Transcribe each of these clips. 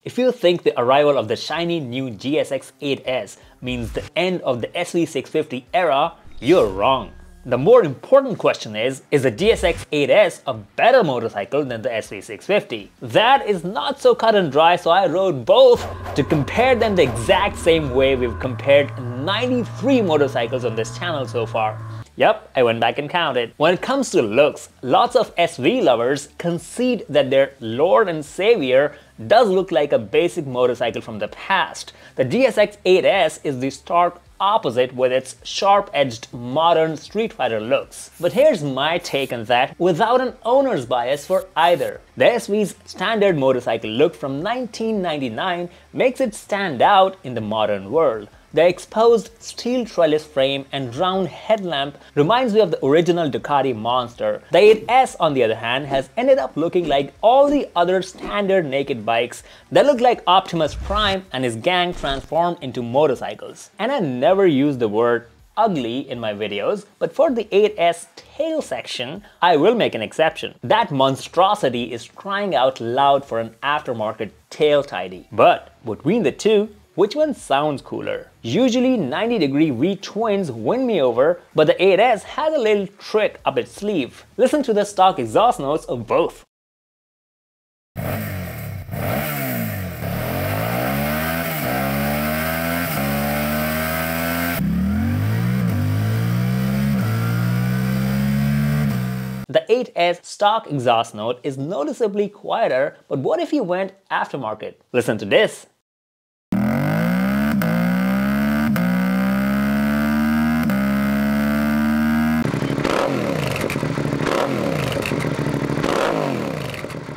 If you think the arrival of the shiny new GSX 8S means the end of the SV650 era, you're wrong. The more important question is the GSX 8S a better motorcycle than the SV650? That is not so cut and dry, so I wrote both to compare them the exact same way we've compared 93 motorcycles on this channel so far. Yep, I went back and counted. When it comes to looks, lots of SV lovers concede that their Lord and Savior does look like a basic motorcycle from the past. The GSX 8S is the stark opposite with its sharp-edged modern Street Fighter looks. But here's my take on that without an owner's bias for either. The SV's standard motorcycle look from 1999 makes it stand out in the modern world. The exposed steel trellis frame and round headlamp reminds me of the original Ducati Monster. The 8S on the other hand has ended up looking like all the other standard naked bikes that look like Optimus Prime and his gang transformed into motorcycles. And I never use the word ugly in my videos, but for the 8S tail section, I will make an exception. That monstrosity is crying out loud for an aftermarket tail tidy. But between the two, which one sounds cooler? Usually 90-degree V-twins win me over, but the 8S has a little trick up its sleeve. Listen to the stock exhaust notes of both. The 8S stock exhaust note is noticeably quieter, but what if you went aftermarket? Listen to this.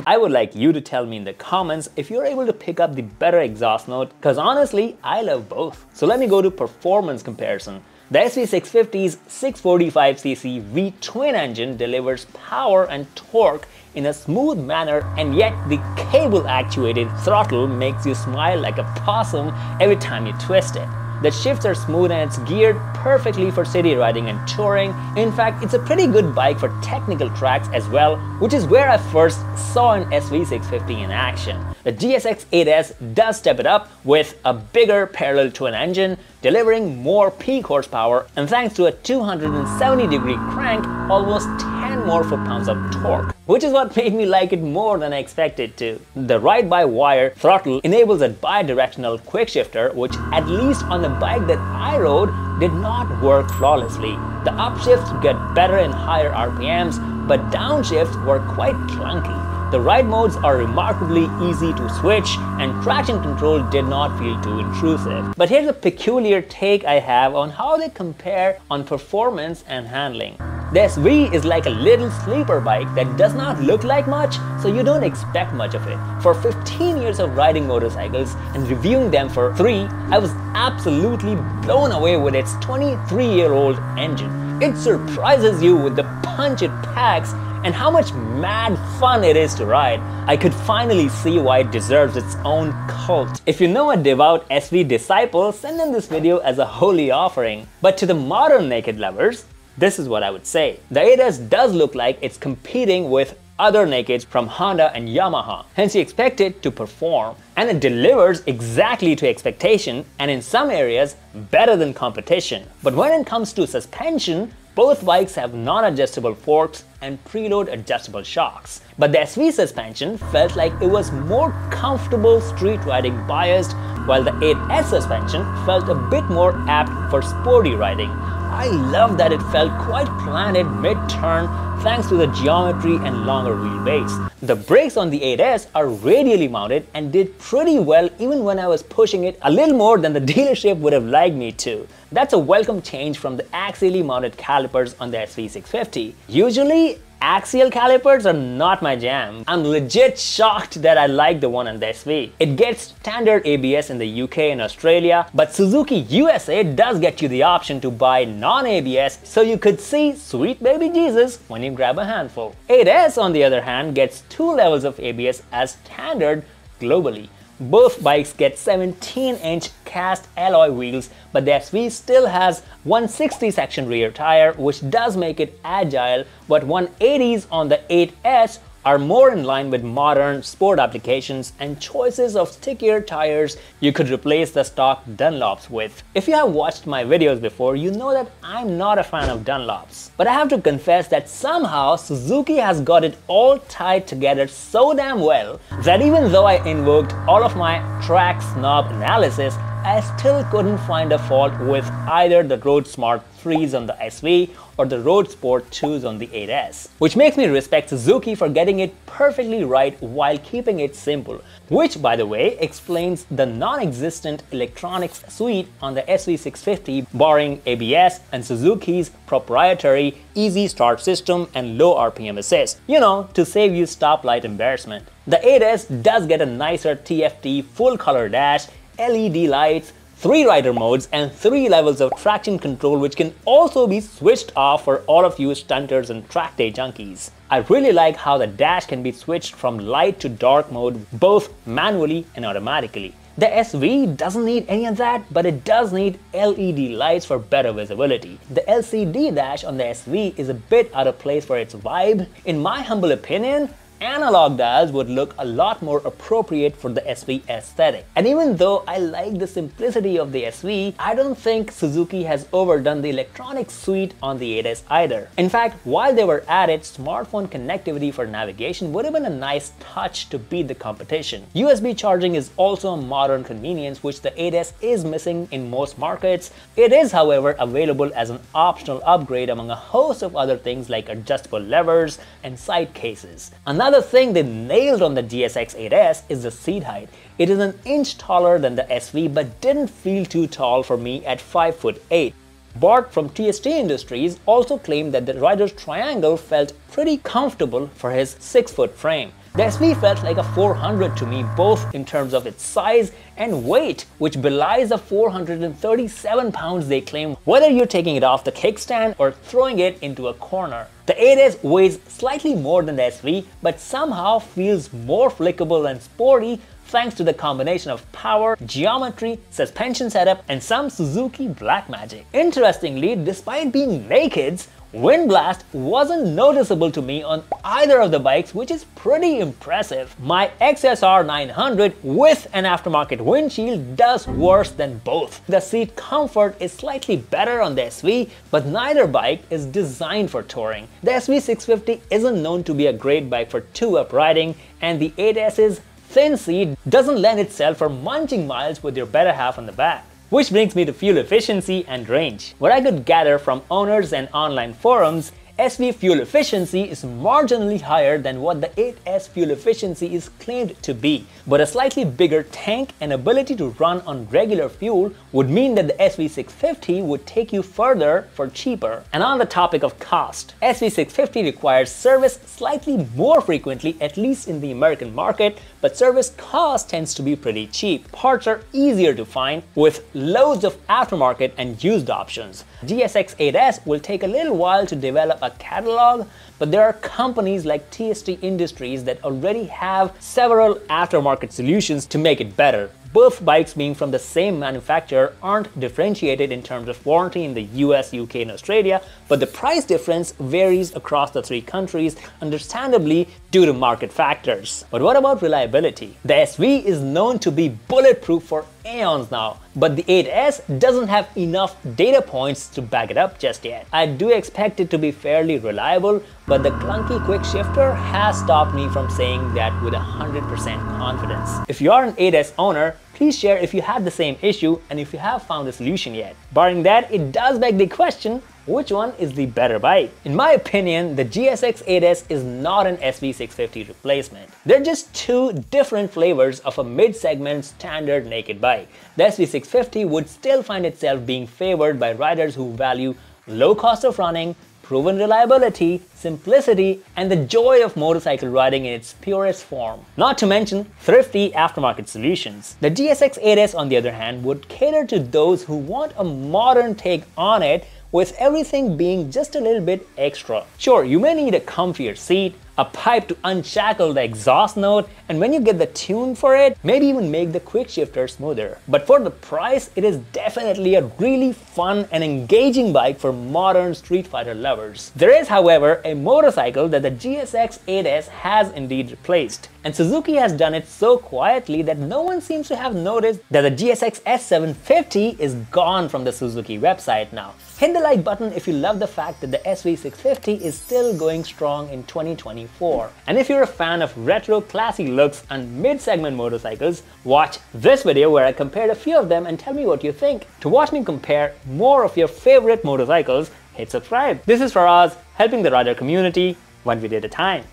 I would like you to tell me in the comments if you're able to pick up the better exhaust note, because honestly, I love both. So let me go to performance comparison. The SV650's 645cc V-twin engine delivers power and torque in a smooth manner, and yet the cable-actuated throttle makes you smile like a possum every time you twist it. The shifts are smooth and it's geared perfectly for city riding and touring. In fact, it's a pretty good bike for technical tracks as well, which is where I first saw an SV650 in action. The GSX 8S does step it up with a bigger parallel twin engine, delivering more peak horsepower, and thanks to a 270-degree crank, almost 10 more foot-pounds of torque, which is what made me like it more than I expected to. The ride-by-wire throttle enables a bi-directional quick shifter, which at least on the bike that I rode did not work flawlessly. The upshifts get better in higher RPMs, but downshifts were quite clunky. The ride modes are remarkably easy to switch, and traction control did not feel too intrusive. But here's a peculiar take I have on how they compare on performance and handling. The SV is like a little sleeper bike that does not look like much, so you don't expect much of it. For 15 years of riding motorcycles and reviewing them for 3, I was absolutely blown away with its 23-year-old engine. It surprises you with the punch it packs and how much mad fun it is to ride. I could finally see why it deserves its own cult. If you know a devout SV disciple, send them this video as a holy offering. But to the modern naked lovers, this is what I would say. The 8S does look like it's competing with other nakeds from Honda and Yamaha. Hence you expect it to perform, and it delivers exactly to expectation, and in some areas better than competition. But when it comes to suspension, both bikes have non-adjustable forks and preload adjustable shocks. But the SV suspension felt like it was more comfortable street riding biased, while the 8S suspension felt a bit more apt for sporty riding. I love that it felt quite planted mid-turn thanks to the geometry and longer wheelbase. The brakes on the 8S are radially mounted and did pretty well even when I was pushing it a little more than the dealership would have liked me to. That's a welcome change from the axially mounted calipers on the SV650. Usually, axial calipers are not my jam. I'm legit shocked that I like the one on the SV. It gets standard ABS in the UK and Australia, but Suzuki USA does get you the option to buy non-ABS, so you could see sweet baby Jesus when you grab a handful. 8S on the other hand gets 2 levels of ABS as standard globally. Both bikes get 17-inch cast alloy wheels, but the SV still has 160 section rear tire, which does make it agile, but 180s on the 8S are more in line with modern sport applications and choices of stickier tires you could replace the stock Dunlops with. If you have watched my videos before, you know that I'm not a fan of Dunlops. But I have to confess that somehow Suzuki has got it all tied together so damn well that even though I invoked all of my track snob analysis, I still couldn't find a fault with either the Road Smart 3s on the SV or the Road Sport 2s on the 8S. Which makes me respect Suzuki for getting it perfectly right while keeping it simple, which by the way explains the non-existent electronics suite on the SV650 barring ABS and Suzuki's proprietary easy start system and low RPM assist, you know, to save you stoplight embarrassment. The 8S does get a nicer TFT full color dash, LED lights, 3 rider modes and 3 levels of traction control which can also be switched off for all of you stunters and track day junkies. I really like how the dash can be switched from light to dark mode both manually and automatically. The SV doesn't need any of that, but it does need LED lights for better visibility. The LCD dash on the SV is a bit out of place for its vibe. In my humble opinion, analog dials would look a lot more appropriate for the SV aesthetic. And even though I like the simplicity of the SV, I don't think Suzuki has overdone the electronics suite on the 8S either. In fact, while they were at it, smartphone connectivity for navigation would have been a nice touch to beat the competition. USB charging is also a modern convenience which the 8S is missing in most markets. It is, however, available as an optional upgrade among a host of other things like adjustable levers and side cases. Another thing they nailed on the GSX 8S is the seat height. It is an inch taller than the SV but didn't feel too tall for me at 5'8". Bart from TST Industries also claimed that the rider's triangle felt pretty comfortable for his 6-foot frame. The SV felt like a 400 to me both in terms of its size and weight, which belies the 437 pounds they claim whether you're taking it off the kickstand or throwing it into a corner. The 8S weighs slightly more than the SV but somehow feels more flickable and sporty thanks to the combination of power, geometry, suspension setup and some Suzuki black magic. Interestingly, despite being nakeds, wind blast wasn't noticeable to me on either of the bikes, which is pretty impressive. My XSR 900 with an aftermarket windshield does worse than both. The seat comfort is slightly better on the SV, but neither bike is designed for touring. The SV650 isn't known to be a great bike for 2-up riding, and the 8S's thin seat doesn't lend itself for munching miles with your better half on the back. Which brings me to fuel efficiency and range. What I could gather from owners and online forums, SV fuel efficiency is marginally higher than what the 8S fuel efficiency is claimed to be, but a slightly bigger tank and ability to run on regular fuel would mean that the SV650 would take you further for cheaper. And on the topic of cost, SV650 requires service slightly more frequently, at least in the American market, but service cost tends to be pretty cheap. Parts are easier to find with loads of aftermarket and used options. GSX 8S will take a little while to develop a catalog, but there are companies like TST Industries that already have several aftermarket solutions to make it better. Both bikes being from the same manufacturer aren't differentiated in terms of warranty in the US, UK and Australia, but the price difference varies across the 3 countries, understandably due to market factors. But what about reliability? The SV is known to be bulletproof for eons now, but the 8S doesn't have enough data points to back it up just yet. I do expect it to be fairly reliable, but the clunky quick shifter has stopped me from saying that with 100% confidence. If you are an 8S owner, please share if you had the same issue and if you have found a solution yet. Barring that, it does beg the question, which one is the better bike? In my opinion, the GSX 8S is not an SV650 replacement. They're just 2 different flavors of a mid-segment standard naked bike. The SV650 would still find itself being favored by riders who value low cost of running, proven reliability, simplicity, and the joy of motorcycle riding in its purest form. Not to mention thrifty aftermarket solutions. The GSX 8S, on the other hand, would cater to those who want a modern take on it with everything being just a little bit extra. Sure, you may need a comfier seat, a pipe to unshackle the exhaust note, and when you get the tune for it, maybe even make the quick shifter smoother. But for the price, it is definitely a really fun and engaging bike for modern Street Fighter lovers. There is, however, a motorcycle that the GSX 8S has indeed replaced. And Suzuki has done it so quietly that no one seems to have noticed that the GSX S750 is gone from the Suzuki website now. Hit the like button if you love the fact that the SV650 is still going strong in 2024. And if you're a fan of retro classy looks and mid-segment motorcycles, watch this video where I compared a few of them and tell me what you think. To watch me compare more of your favorite motorcycles, hit subscribe. This is Faraz, helping the rider community one video at a time.